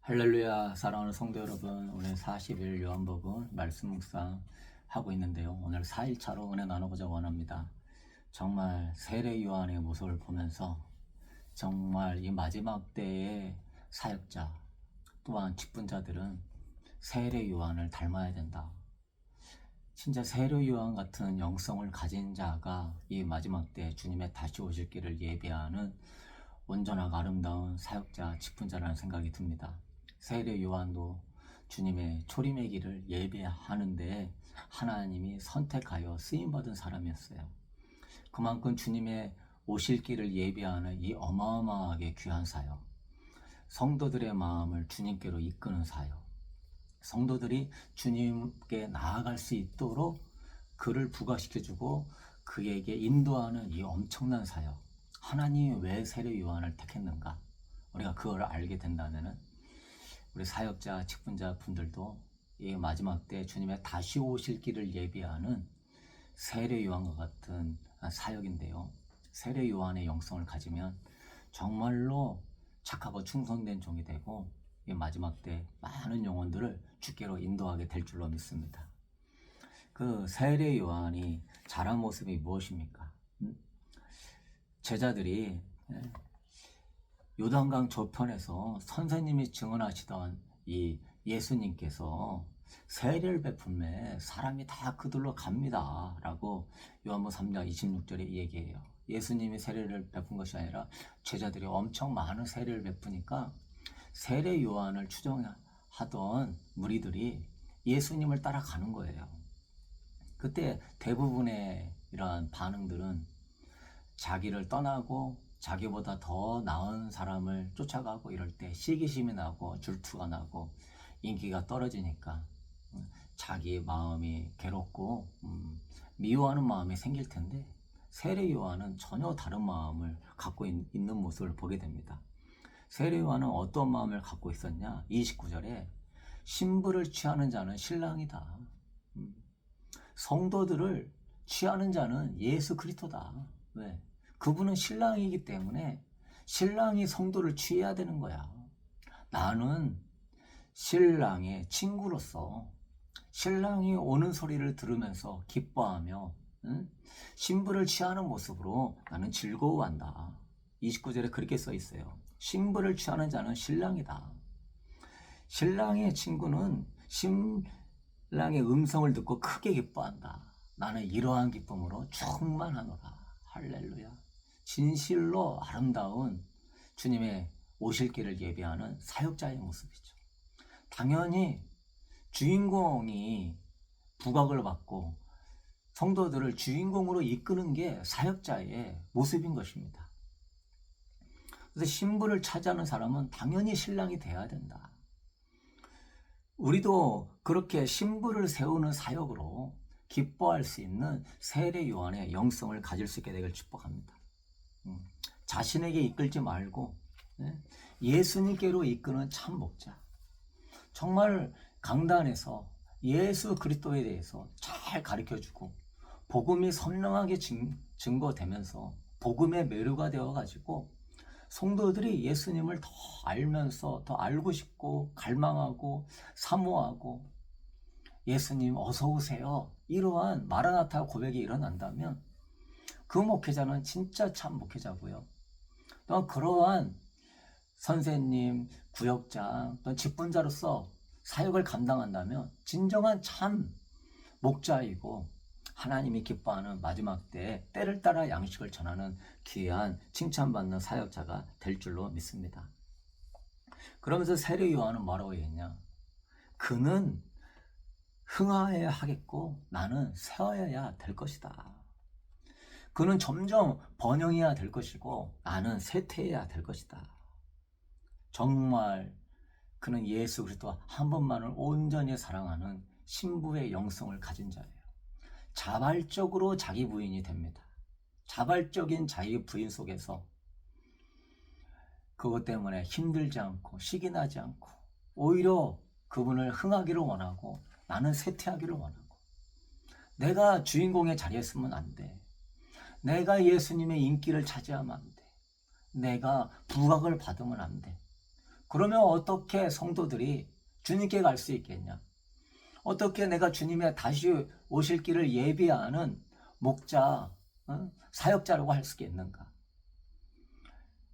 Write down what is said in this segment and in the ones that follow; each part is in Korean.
할렐루야. 사랑하는 성도 여러분, 오늘 40일 요한복음 말씀 묵상하고 있는데요. 오늘 4일차로 은혜 나누고자 원합니다. 정말 세례 요한의 모습을 보면서 정말 이 마지막 때의 사역자 또한 직분자들은 세례 요한을 닮아야 된다. 진짜 세례 요한 같은 영성을 가진 자가 이 마지막 때 주님의 다시 오실 길을 예비하는 온전하고 아름다운 사역자, 직분자라는 생각이 듭니다. 세례 요한도 주님의 초림의 길을 예배하는데 하나님이 선택하여 쓰임받은 사람이었어요. 그만큼 주님의 오실 길을 예배하는 이 어마어마하게 귀한 사역, 성도들의 마음을 주님께로 이끄는 사역, 성도들이 주님께 나아갈 수 있도록 그를 부각시켜주고 그에게 인도하는 이 엄청난 사역, 하나님이 왜 세례 요한을 택했는가? 우리가 그걸 알게 된다면 우리 사역자, 직분자 분들도 이 마지막 때 주님의 다시 오실 길을 예비하는 세례 요한과 같은 사역인데요. 세례 요한의 영성을 가지면 정말로 착하고 충성된 종이 되고 이 마지막 때 많은 영혼들을 주께로 인도하게 될 줄로 믿습니다. 그 세례 요한이 자란 모습이 무엇입니까? 제자들이 요단강 저편에서 선생님이 증언하시던 이 예수님께서 세례를 베풀매 사람이 다 그들로 갑니다 라고 요한복음 3장 26절에 얘기해요. 예수님이 세례를 베푼 것이 아니라 제자들이 엄청 많은 세례를 베푸니까 세례 요한을 추종하던 무리들이 예수님을 따라가는 거예요. 그때 대부분의 이러한 반응들은 자기를 떠나고 자기보다 더 나은 사람을 쫓아가고 이럴 때 시기심이 나고 질투가 나고 인기가 떨어지니까 자기 마음이 괴롭고 미워하는 마음이 생길 텐데 세례 요한은 전혀 다른 마음을 갖고 있는 모습을 보게 됩니다. 세례 요한은 어떤 마음을 갖고 있었냐? 29절에 신부를 취하는 자는 신랑이다. 성도들을 취하는 자는 예수 그리스도다. 왜? 그분은 신랑이기 때문에 신랑이 성도를 취해야 되는 거야. 나는 신랑의 친구로서 신랑이 오는 소리를 들으면서 기뻐하며 신부를 취하는 모습으로 나는 즐거워한다. 29절에 그렇게 써 있어요. 신부를 취하는 자는 신랑이다. 신랑의 친구는 신랑의 음성을 듣고 크게 기뻐한다. 나는 이러한 기쁨으로 충만하노라. 할렐루야. 진실로 아름다운 주님의 오실 길을 예비하는 사역자의 모습이죠. 당연히 주인공이 부각을 받고 성도들을 주인공으로 이끄는 게 사역자의 모습인 것입니다. 그래서 신부를 차지하는 사람은 당연히 신랑이 돼야 된다. 우리도 그렇게 신부를 세우는 사역으로 기뻐할 수 있는 세례 요한의 영성을 가질 수 있게 되길 축복합니다. 자신에게 이끌지 말고 예수님께로 이끄는 참 목자. 정말 강단에서 예수 그리스도에 대해서 잘 가르쳐주고 복음이 선명하게 증거되면서 복음의 매료가 되어가지고 성도들이 예수님을 더 알면서 더 알고 싶고 갈망하고 사모하고 예수님 어서 오세요. 이러한 마라나타 고백이 일어난다면 그 목회자는 진짜 참 목회자고요. 또 그러한 선생님, 구역장, 또 직분자로서 사역을 감당한다면 진정한 참 목자이고 하나님이 기뻐하는 마지막 때를 따라 양식을 전하는 귀한 칭찬받는 사역자가 될 줄로 믿습니다. 그러면서 세례 요한은 뭐라고 했냐? 그는 흥하여야 하겠고 나는 쇠어야 될 것이다. 그는 점점 번영해야 될 것이고 나는 쇠퇴해야 될 것이다. 정말 그는 예수 그리스도 한 분만을 온전히 사랑하는 신부의 영성을 가진 자예요. 자발적으로 자기 부인이 됩니다. 자발적인 자기 부인 속에서 그것 때문에 힘들지 않고 시기 나지 않고 오히려 그분을 흥하기를 원하고 나는 쇠퇴하기를 원하고 내가 주인공의 자리에 서면 안 돼. 내가 예수님의 인기를 차지하면 안 돼. 내가 부각을 받으면 안 돼. 그러면 어떻게 성도들이 주님께 갈 수 있겠냐? 어떻게 내가 주님의 다시 오실 길을 예비하는 목자, 사역자라고 할 수 있겠는가?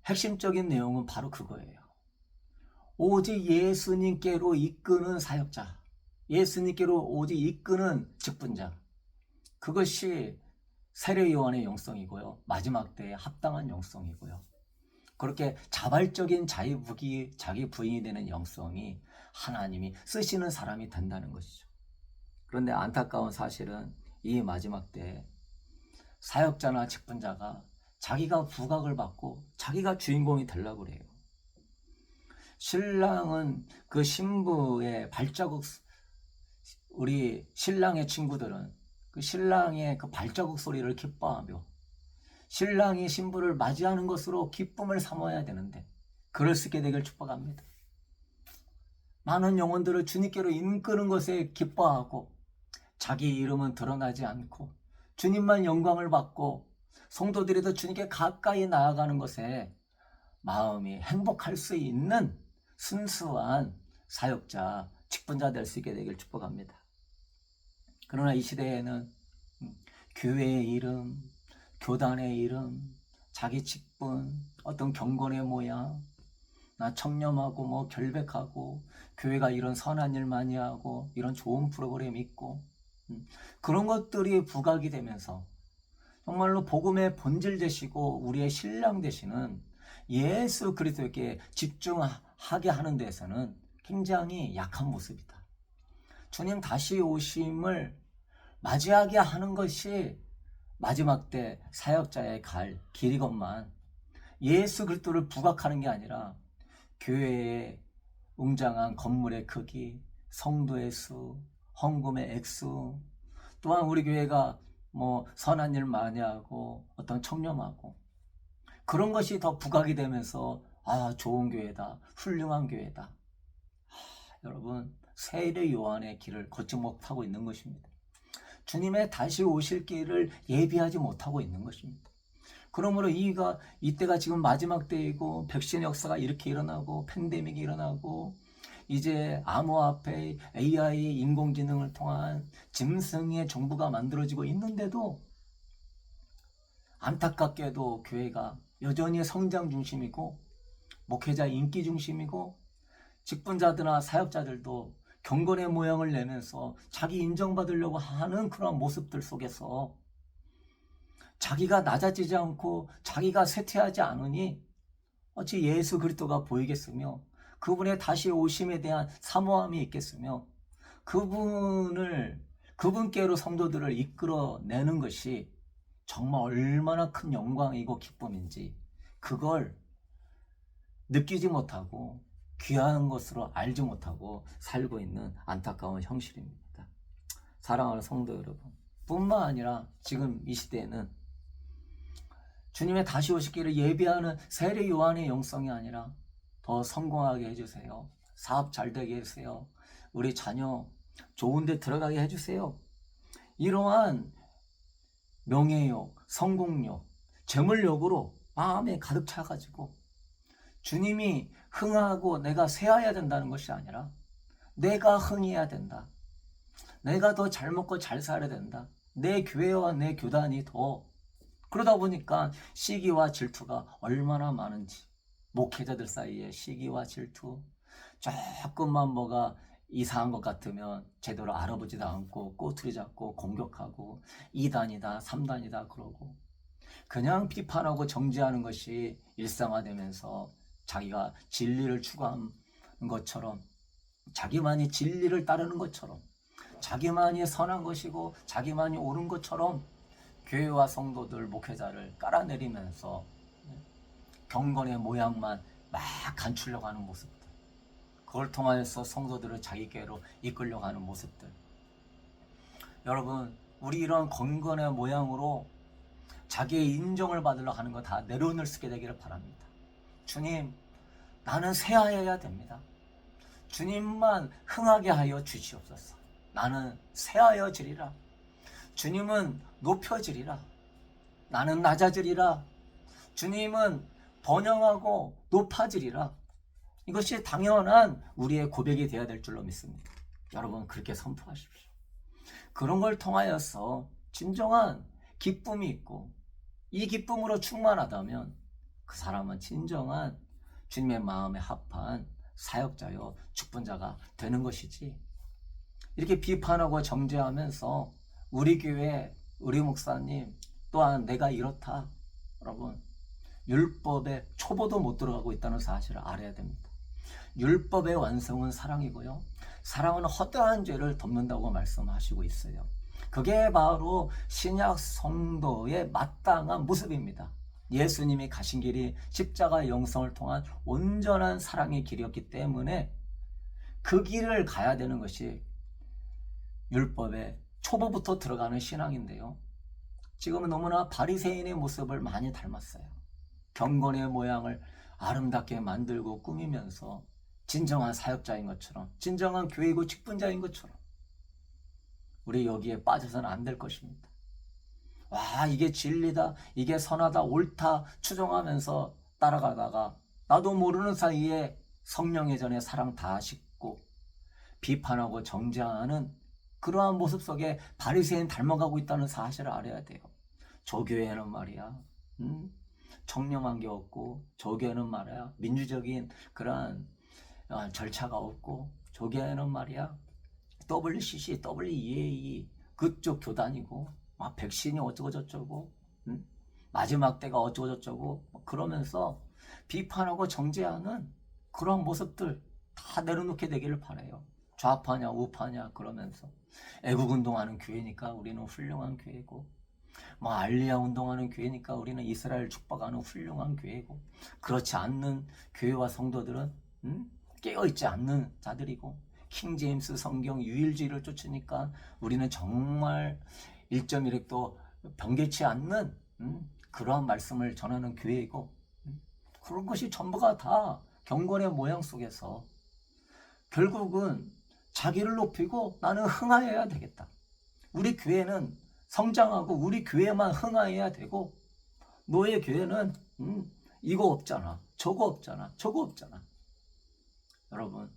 핵심적인 내용은 바로 그거예요. 오직 예수님께로 이끄는 사역자, 예수님께로 오직 이끄는 직분자, 그것이 세례 요한의 영성이고요. 마지막 때에 합당한 영성이고요. 그렇게 자발적인 자기 부인이 되는 영성이 하나님이 쓰시는 사람이 된다는 것이죠. 그런데 안타까운 사실은 이 마지막 때에 사역자나 직분자가 자기가 부각을 받고 자기가 주인공이 되려고 그래요. 신랑은 그 신부의 발자국, 우리 신랑의 친구들은 그 신랑의 그 발자국 소리를 기뻐하며 신랑이 신부를 맞이하는 것으로 기쁨을 삼아야 되는데 그럴 수 있게 되길 축복합니다. 많은 영혼들을 주님께로 이끄는 것에 기뻐하고 자기 이름은 드러나지 않고 주님만 영광을 받고 성도들이 더 주님께 가까이 나아가는 것에 마음이 행복할 수 있는 순수한 사역자, 직분자 될 수 있게 되길 축복합니다. 그러나 이 시대에는 교회의 이름, 교단의 이름, 자기 직분, 어떤 경건의 모양, 나 청렴하고 뭐 결백하고 교회가 이런 선한 일 많이 하고 이런 좋은 프로그램 있고 그런 것들이 부각이 되면서 정말로 복음의 본질 되시고 우리의 신랑 되시는 예수 그리스도에게 집중하게 하는 데서는 굉장히 약한 모습이다. 주님 다시 오심을 맞이하게 하는 것이 마지막 때 사역자의 갈 길이건만 예수 그리스도를 부각하는 게 아니라 교회의 웅장한 건물의 크기, 성도의 수, 헌금의 액수, 또한 우리 교회가 뭐 선한 일 많이 하고 어떤 청렴하고 그런 것이 더 부각이 되면서 좋은 교회다, 훌륭한 교회다. 여러분 세례 요한의 길을 걷지 못하고 있는 것입니다. 주님의 다시 오실 길을 예비하지 못하고 있는 것입니다. 그러므로 이때가 지금 마지막 때이고 백신 역사가 이렇게 일어나고 팬데믹이 일어나고 이제 암호화폐, AI, 인공지능을 통한 짐승의 정부가 만들어지고 있는데도 안타깝게도 교회가 여전히 성장 중심이고 목회자 인기 중심이고 직분자들이나 사역자들도 경건의 모양을 내면서 자기 인정받으려고 하는 그런 모습들 속에서 자기가 낮아지지 않고 자기가 쇠퇴하지 않으니 어찌 예수 그리스도가 보이겠으며 그분의 다시 오심에 대한 사모함이 있겠으며 그분께로 성도들을 이끌어내는 것이 정말 얼마나 큰 영광이고 기쁨인지 그걸 느끼지 못하고 귀한 것으로 알지 못하고 살고 있는 안타까운 현실입니다. 사랑하는 성도 여러분, 뿐만 아니라 지금 이 시대에는 주님의 다시 오실 길을 예비하는 세례 요한의 영성이 아니라 더 성공하게 해주세요. 사업 잘 되게 해주세요. 우리 자녀 좋은 데 들어가게 해주세요. 이러한 명예욕, 성공욕, 재물욕으로 마음에 가득 차가지고 주님이 흥하고 내가 쇠해야 된다는 것이 아니라 내가 흥해야 된다. 내가 더 잘 먹고 잘 살아야 된다. 내 교회와 내 교단이 더 그러다 보니까 시기와 질투가 얼마나 많은지 목회자들 사이에 시기와 질투 조금만 뭐가 이상한 것 같으면 제대로 알아보지도 않고 꼬투리 잡고 공격하고 2단이다 3단이다 그러고 그냥 비판하고 정죄하는 것이 일상화되면서 자기가 진리를 추구하는 것처럼 자기만이 진리를 따르는 것처럼 자기만이 선한 것이고 자기만이 옳은 것처럼 교회와 성도들 목회자를 깔아내리면서 경건의 모양만 막 감추려고 하는 모습들 그걸 통하여서 성도들을 자기께로 이끌려고 하는 모습들 여러분 우리 이런 경건의 모양으로 자기의 인정을 받으려 하는 거 다 내려놓을 수 있게 되기를 바랍니다. 주님 나는 쇠하여야 됩니다. 주님만 흥하게 하여 주시옵소서. 나는 쇠하여지리라. 주님은 높여지리라. 나는 낮아지리라. 주님은 번영하고 높아지리라. 이것이 당연한 우리의 고백이 되어야 될 줄로 믿습니다. 여러분 그렇게 선포하십시오. 그런 걸 통하여서 진정한 기쁨이 있고 이 기쁨으로 충만하다면 그 사람은 진정한 주님의 마음에 합한 사역자요 축분자가 되는 것이지, 이렇게 비판하고 정죄하면서 우리 교회 우리 목사님 또한 내가 이렇다, 여러분 율법의 초보도 못 들어가고 있다는 사실을 알아야 됩니다. 율법의 완성은 사랑이고요, 사랑은 허다한 죄를 덮는다고 말씀하시고 있어요. 그게 바로 신약 성도의 마땅한 모습입니다. 예수님이 가신 길이 십자가 영성을 통한 온전한 사랑의 길이었기 때문에 그 길을 가야 되는 것이 율법의 초보부터 들어가는 신앙인데요, 지금은 너무나 바리새인의 모습을 많이 닮았어요. 경건의 모양을 아름답게 만들고 꾸미면서 진정한 사역자인 것처럼, 진정한 교회고 직분자인 것처럼 우리 여기에 빠져서는 안 될 것입니다. 와, 이게 진리다, 이게 선하다, 옳다 추정하면서 따라가다가 나도 모르는 사이에 성령의 전에 사랑 다 싣고 비판하고 정죄하는 그러한 모습 속에 바리새인 닮아가고 있다는 사실을 알아야 돼요. 저 교회는 말이야 청렴한 게 없고, 저 교회는 말이야 민주적인 그러한 절차가 없고, 저 교회는 말이야 WCC, WEA 그쪽 교단이고 막 백신이 어쩌고 저쩌고 마지막 때가 어쩌고 저쩌고 그러면서 비판하고 정죄하는 그런 모습들 다 내려놓게 되기를 바라요. 좌파냐 우파냐 그러면서 애국운동하는 교회니까 우리는 훌륭한 교회고, 뭐 알리야 운동하는 교회니까 우리는 이스라엘 축복하는 훌륭한 교회고, 그렇지 않는 교회와 성도들은 깨어있지 않는 자들이고, 킹제임스 성경 유일주의를 쫓으니까 우리는 정말 1.1핵도 변개치 않는 그러한 말씀을 전하는 교회이고, 그런 것이 전부가 다 경건의 모양 속에서 결국은 자기를 높이고 나는 흥하여야 되겠다, 우리 교회는 성장하고 우리 교회만 흥하여야 되고, 너의 교회는 이거 없잖아, 저거 없잖아, 저거 없잖아. 여러분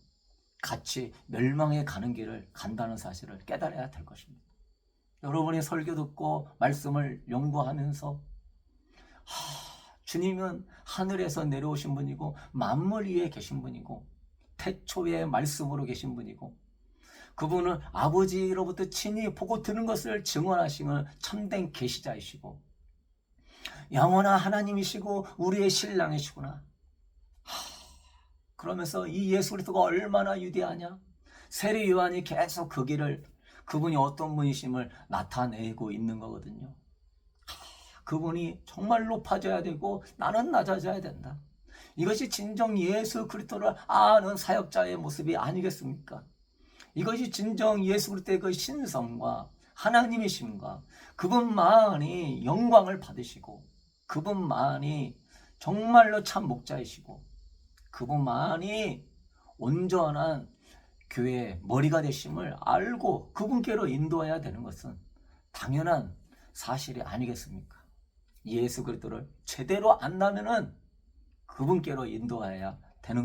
같이 멸망에 가는 길을 간다는 사실을 깨달아야 될 것입니다. 여러분이 설교 듣고 말씀을 연구하면서 주님은 하늘에서 내려오신 분이고 만물 위에 계신 분이고 태초의 말씀으로 계신 분이고, 그분은 아버지로부터 친히 보고 들은 것을 증언하시는 참된 계시자이시고 영원한 하나님이시고 우리의 신랑이시구나. 그러면서 이 예수 그리스도가 얼마나 위대하냐, 세례 요한이 계속 그 길을, 그분이 어떤 분이심을 나타내고 있는 거거든요. 그분이 정말 높아져야 되고 나는 낮아져야 된다. 이것이 진정 예수 그리스도를 아는 사역자의 모습이 아니겠습니까? 이것이 진정 예수 그리스도의 그 신성과 하나님이심과 그분만이 영광을 받으시고, 그분만이 정말로 참 목자이시고, 그분만이 온전한 교회의 머리가 되심을 알고 그분께로 인도해야 되는 것은 당연한 사실이 아니겠습니까? 예수 그리스도를 제대로 안다면은 그분께로 인도해야 되는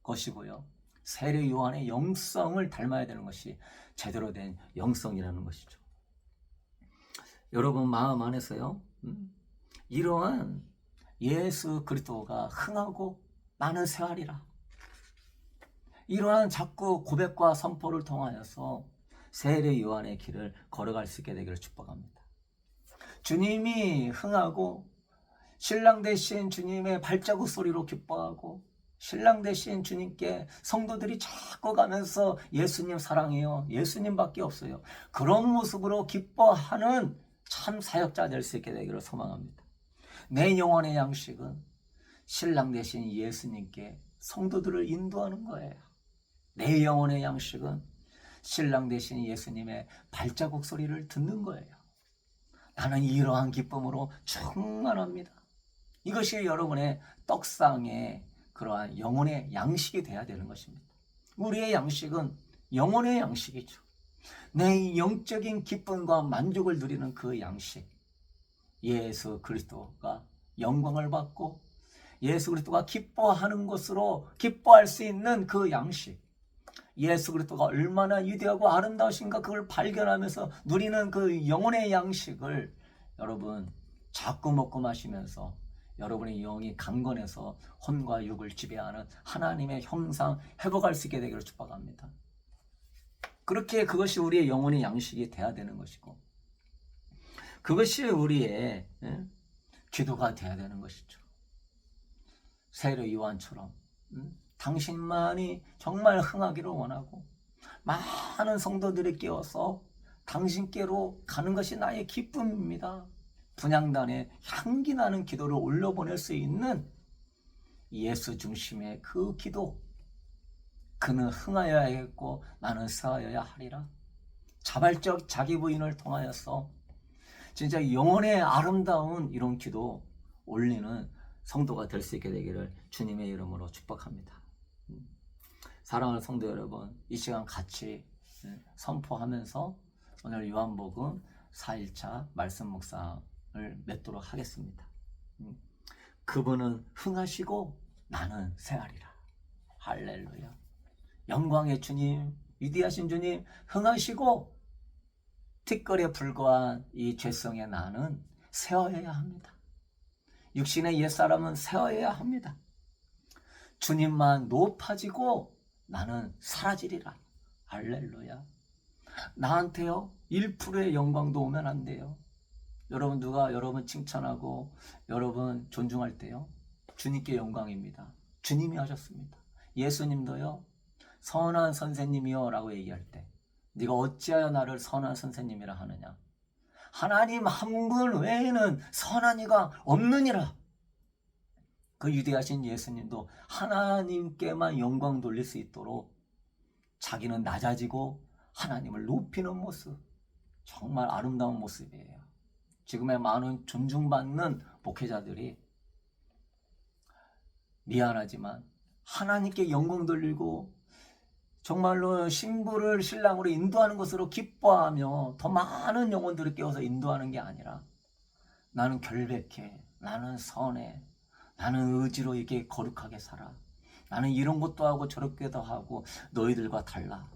것이고요, 세례 요한의 영성을 닮아야 되는 것이 제대로 된 영성이라는 것이죠. 여러분 마음 안에서요, 이러한 예수 그리스도가 흥하고 나는 쇠하리라, 이러한 자꾸 고백과 선포를 통하여서 세례 요한의 길을 걸어갈 수 있게 되기를 축복합니다. 주님이 흥하고 신랑 되신 주님의 발자국 소리로 기뻐하고, 신랑 되신 주님께 성도들이 자꾸 가면서 예수님 사랑해요, 예수님밖에 없어요, 그런 모습으로 기뻐하는 참 사역자 될 수 있게 되기를 소망합니다. 내 영혼의 양식은 신랑 되신 예수님께 성도들을 인도하는 거예요. 내 영혼의 양식은 신랑 되신 예수님의 발자국 소리를 듣는 거예요. 나는 이러한 기쁨으로 충만합니다. 이것이 여러분의 떡상의 그러한 영혼의 양식이 되어야 되는 것입니다. 우리의 양식은 영혼의 양식이죠. 내 영적인 기쁨과 만족을 누리는 그 양식, 예수 그리스도가 영광을 받고 예수 그리스도가 기뻐하는 것으로 기뻐할 수 있는 그 양식, 예수 그리스도가 얼마나 위대하고 아름다우신가 그걸 발견하면서 누리는 그 영혼의 양식을 여러분 자꾸 먹고 마시면서 여러분의 영이 강건해서 혼과 육을 지배하는 하나님의 형상 회복할 수 있게 되기를 축복합니다. 그렇게 그것이 우리의 영혼의 양식이 돼야 되는 것이고, 그것이 우리의 기도가 돼야 되는 것이죠. 세례 요한처럼 당신만이 정말 흥하기를 원하고 많은 성도들이 깨어서 당신께로 가는 것이 나의 기쁨입니다. 분향단에 향기 나는 기도를 올려보낼 수 있는 예수 중심의 그 기도, 그는 흥하여야겠고 나는 사하여야 하리라. 자발적 자기 부인을 통하여서 진짜 영혼의 아름다운 이런 기도 올리는 성도가 될 수 있게 되기를 주님의 이름으로 축복합니다. 사랑하는 성도 여러분, 이 시간 같이 선포하면서 오늘 요한복음 4일차 말씀 묵상을 맺도록 하겠습니다. 그분은 흥하시고 나는 새하리라. 할렐루야. 영광의 주님, 위대하신 주님, 흥하시고 티끌에 불과한 이 죄성의 나는 새어야 합니다. 육신의 옛사람은 새어야 합니다. 주님만 높아지고 나는 사라지리라. 할렐루야. 나한테요 1%의 영광도 오면 안 돼요. 여러분 누가 여러분 칭찬하고 여러분 존중할 때요, 주님께 영광입니다. 주님이 하셨습니다. 예수님도요 선한 선생님이요 라고 얘기할 때 네가 어찌하여 나를 선한 선생님이라 하느냐, 하나님 한 분 외에는 선한 이가 없느니라. 그 위대하신 예수님도 하나님께만 영광 돌릴 수 있도록 자기는 낮아지고 하나님을 높이는 모습, 정말 아름다운 모습이에요. 지금의 많은 존중받는 목회자들이 미안하지만 하나님께 영광 돌리고 정말로 신부를 신랑으로 인도하는 것으로 기뻐하며 더 많은 영혼들을 깨워서 인도하는 게 아니라 나는 결백해, 나는 선해, 나는 의지로 이렇게 거룩하게 살아, 나는 이런 것도 하고 저렇게도 하고 너희들과 달라.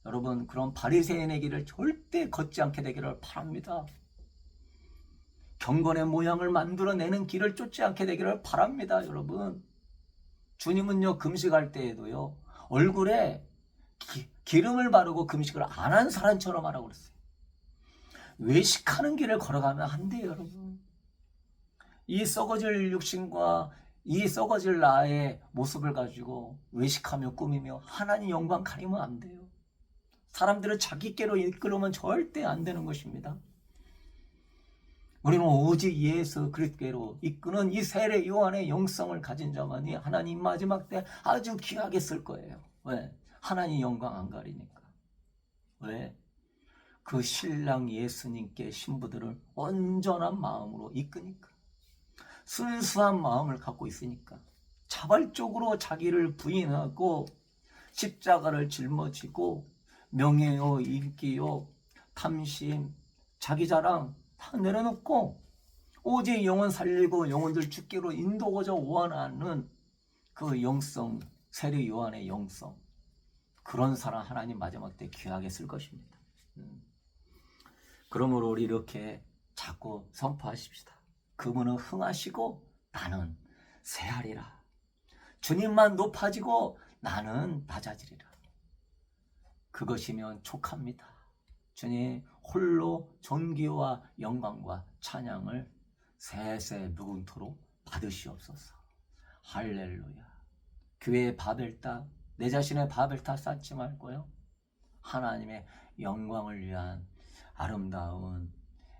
여러분 그런 바리새인의 길을 절대 걷지 않게 되기를 바랍니다. 경건의 모양을 만들어내는 길을 쫓지 않게 되기를 바랍니다. 여러분 주님은요 금식할 때에도요 얼굴에 기름을 바르고 금식을 안 한 사람처럼 하라고 그랬어요. 외식하는 길을 걸어가면 안 돼요. 여러분 이 썩어질 육신과 이 썩어질 나의 모습을 가지고 외식하며 꾸미며 하나님 영광 가리면 안 돼요. 사람들을 자기께로 이끌으면 절대 안 되는 것입니다. 우리는 오직 예수 그리스도께로 이끄는 이 세례 요한의 영성을 가진 자만이 하나님 마지막 때 아주 귀하게 쓸 거예요. 왜? 하나님 영광 안 가리니까. 왜? 그 신랑 예수님께 신부들을 온전한 마음으로 이끄니까. 순수한 마음을 갖고 있으니까. 자발적으로 자기를 부인하고 십자가를 짊어지고 명예요, 인기요, 탐심, 자기 자랑 다 내려놓고 오직 영혼 살리고 영혼들 주께로 인도하고자 원하는 그 영성, 세례 요한의 영성, 그런 사람 하나님 마지막 때 귀하게 쓸 것입니다. 그러므로 우리 이렇게 자꾸 선포하십시다. 그분은 흥하시고 나는 새하리라. 주님만 높아지고 나는 낮아지리라. 그것이면 족합니다. 주님 홀로 존귀와 영광과 찬양을 세세 무궁토록 받으시옵소서. 할렐루야. 교회의 바벨탑, 내 자신의 바벨탑 쌓지 말고요, 하나님의 영광을 위한 아름다운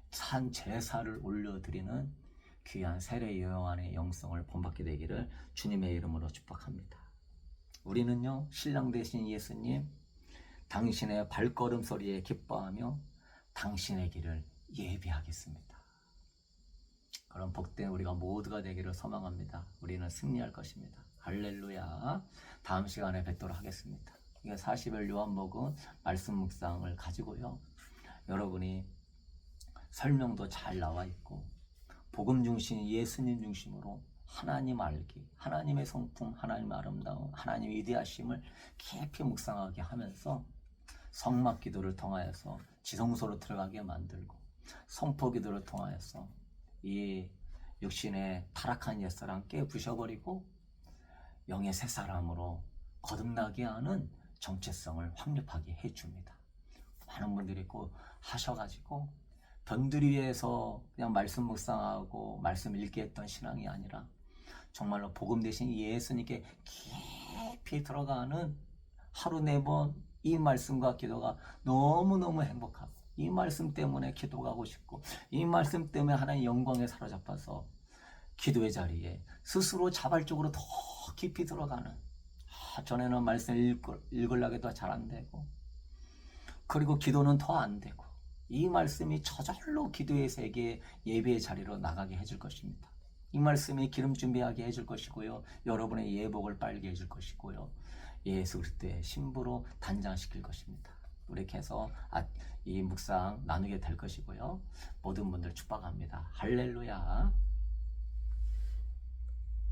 산 제사를 올려드리는 귀한 세례 요한의 영성을 본받게 되기를 주님의 이름으로 축복합니다. 우리는요 신랑 되신 예수님 당신의 발걸음 소리에 기뻐하며 당신의 길을 예비하겠습니다. 그럼 복된 우리가 모두가 되기를 소망합니다. 우리는 승리할 것입니다. 할렐루야. 다음 시간에 뵙도록 하겠습니다. 이게 40일 요한복음 말씀 묵상을 가지고요, 여러분이 설명도 잘 나와 있고 복음 중심, 예수님 중심으로 하나님 알기, 하나님의 성품, 하나님의 아름다움, 하나님의 위대하심을 깊이 묵상하게 하면서 성막 기도를 통하여서 지성소로 들어가게 만들고, 성포 기도를 통하여서 이 육신의 타락한 옛사람 깨부셔버리고 영의 새 사람으로 거듭나게 하는 정체성을 확립하게 해줍니다. 많은 분들이 꼭 하셔가지고 변두리 위에서 그냥 말씀 묵상하고 말씀 읽기 했던 신앙이 아니라 정말로 복음 대신 예수님께 깊이 들어가는 하루 4번 이 말씀과 기도가 너무너무 행복하고, 이 말씀 때문에 기도하고 싶고, 이 말씀 때문에 하나님의 영광에 사로잡아서 기도의 자리에 스스로 자발적으로 더 깊이 들어가는, 전에는 말씀 읽으려고 잘 안 되고, 그리고 기도는 더 안 되고, 이 말씀이 저절로 기도의 세계, 예배의 자리로 나가게 해줄 것입니다. 이 말씀이 기름 준비하게 해줄 것이고요, 여러분의 예복을 빨게 해줄 것이고요, 예수 그리스도의 신부로 단장시킬 것입니다. 이렇게 해서 이 묵상 나누게 될 것이고요, 모든 분들 축복합니다. 할렐루야.